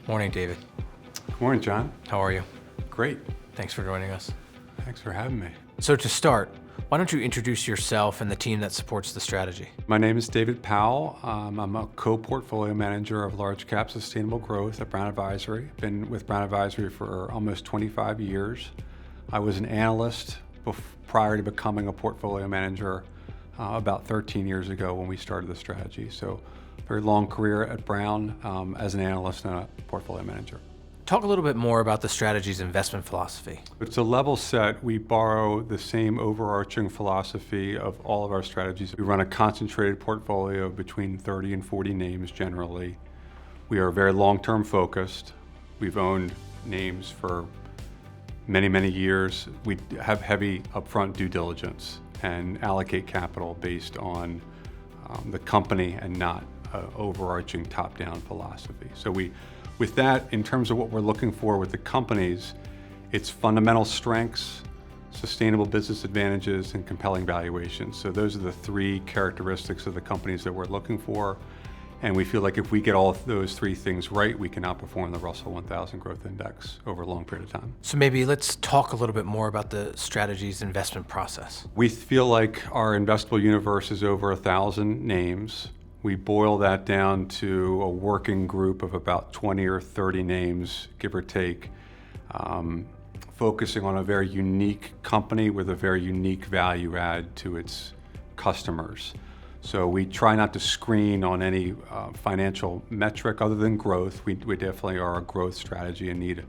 Morning, David. Good morning, John. How are you? Great. Thanks for joining us. Thanks for having me. So to start, why don't you introduce yourself and the team that supports the strategy? My name is David Powell. I'm a co-portfolio manager of large cap sustainable growth at Brown Advisory. Been with Brown Advisory for almost 25 years. I was an analyst prior to becoming a portfolio manager about 13 years ago when we started the strategy. So very long career at Brown as an analyst and a portfolio manager. Talk a little bit more about the strategy's investment philosophy. It's a level set. We borrow the same overarching philosophy of all of our strategies. We run a concentrated portfolio between 30 and 40 names generally. We are very long-term focused. We've owned names for many, many years. We have heavy upfront due diligence and allocate capital based on the company and not overarching top-down philosophy. So with that, in terms of what we're looking for with the companies, it's fundamental strengths, sustainable business advantages, and compelling valuations. So those are the three characteristics of the companies that we're looking for. And we feel like if we get all of those three things right, we can outperform the Russell 1000 Growth Index over a long period of time. So maybe let's talk a little bit more about the strategy's investment process. We feel like our investable universe is over 1,000 names. We boil that down to a working group of about 20 or 30 names, give or take, focusing on a very unique company with a very unique value add to its customers. So we try not to screen on any financial metric other than growth. We definitely are a growth strategy and need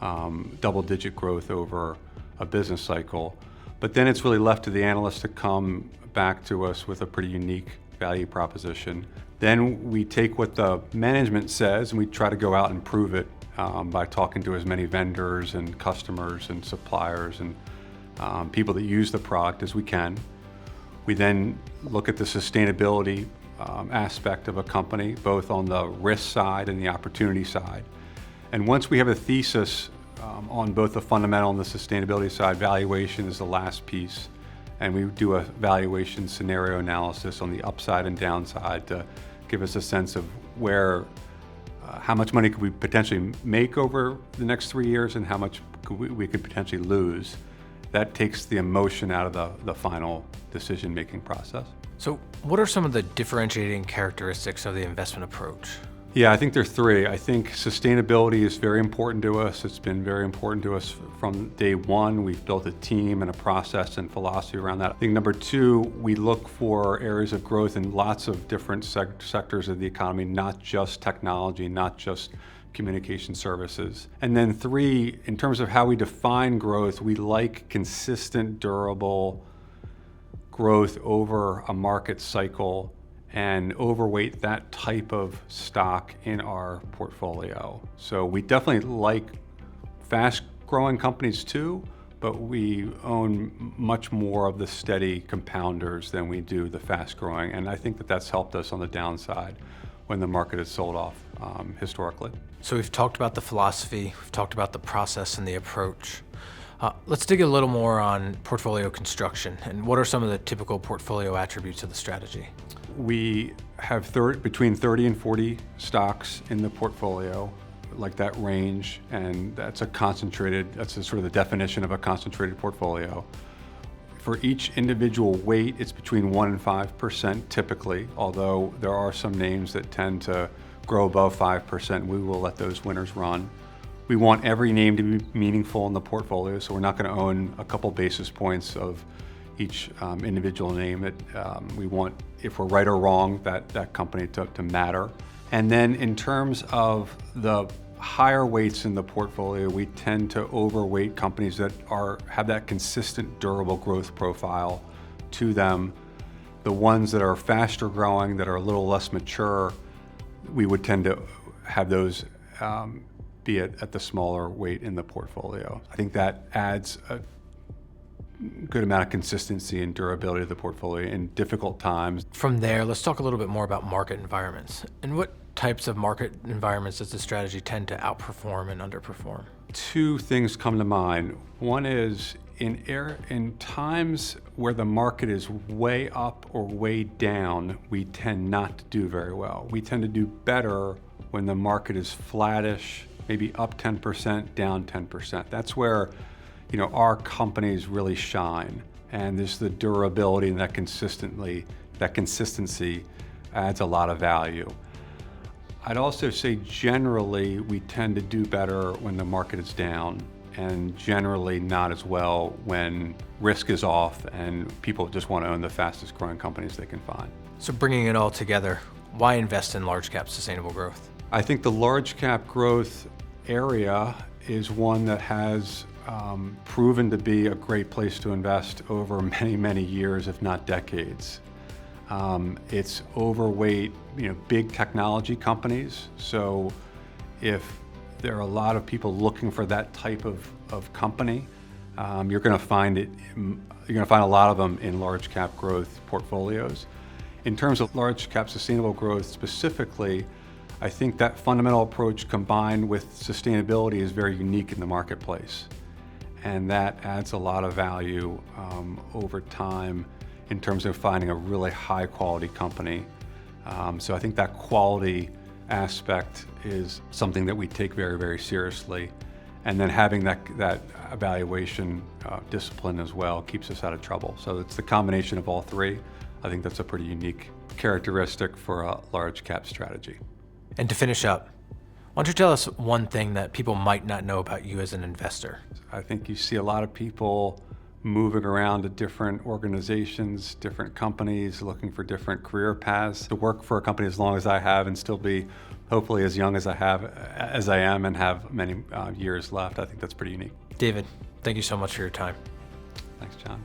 double-digit growth over a business cycle. But then it's really left to the analysts to come back to us with a pretty unique value proposition. Then we take what the management says and we try to go out and prove it by talking to as many vendors and customers and suppliers and people that use the product as we can. We then look at the sustainability aspect of a company, both on the risk side and the opportunity side. And once we have a thesis on both the fundamental and the sustainability side, valuation is the last piece. And we do a valuation scenario analysis on the upside and downside to give us a sense of how much money could we potentially make over the next 3 years and how much we could potentially lose. That takes the emotion out of the final decision-making process. So what are some of the differentiating characteristics of the investment approach? Yeah, I think there are three. I think sustainability is very important to us. It's been very important to us from day one. We've built a team and a process and philosophy around that. I think number two, we look for areas of growth in lots of different sectors of the economy, not just technology, not just communication services. And then three, in terms of how we define growth, we like consistent, durable growth over a market cycle and overweight that type of stock in our portfolio. So we definitely like fast-growing companies too, but we own much more of the steady compounders than we do the fast-growing. And I think that that's helped us on the downside when the market has sold off historically. So we've talked about the philosophy, we've talked about the process and the approach. Let's dig a little more on portfolio construction and what are some of the typical portfolio attributes of the strategy? We have between 30 and 40 stocks in the portfolio, like that range, and that's sort of the definition of a concentrated portfolio. For each individual weight, it's between 1% and 5% typically, although there are some names that tend to grow above 5%. We will let those winners run. We want every name to be meaningful in the portfolio, so we're not going to own a couple basis points of each individual name. That we want, if we're right or wrong, that company to matter. And then in terms of the higher weights in the portfolio, we tend to overweight companies that have that consistent, durable growth profile to them. The ones that are faster growing, that are a little less mature, we would tend to have those be at the smaller weight in the portfolio. I think that adds a good amount of consistency and durability to the portfolio in difficult times. From there, let's talk a little bit more about market environments. And what types of market environments does the strategy tend to outperform and underperform? Two things come to mind. One is In times where the market is way up or way down, we tend not to do very well. We tend to do better when the market is flattish, maybe up 10%, down 10%. That's where, our companies really shine. And there's the durability and that consistency adds a lot of value. I'd also say generally we tend to do better when the market is down, and generally not as well when risk is off and people just want to own the fastest growing companies they can find. So bringing it all together, why invest in large cap sustainable growth? I think the large cap growth area is one that has proven to be a great place to invest over many, many years, if not decades. It's overweight, big technology companies. So if there are a lot of people looking for that type of company, you're going to find a lot of them in large cap growth portfolios. In terms of large cap sustainable growth specifically, I think that fundamental approach combined with sustainability is very unique in the marketplace. And that adds a lot of value over time in terms of finding a really high quality company. So I think that quality aspect is something that we take very, very seriously. And then having that evaluation discipline as well keeps us out of trouble. So it's the combination of all three. I think that's a pretty unique characteristic for a large cap strategy. And to finish up, why don't you tell us one thing that people might not know about you as an investor? I think you see a lot of people moving around to different organizations, different companies, looking for different career paths. To work for a company as long as I have and still be hopefully as young as I am and have many years left, I think that's pretty unique. David, thank you so much for your time. Thanks, John.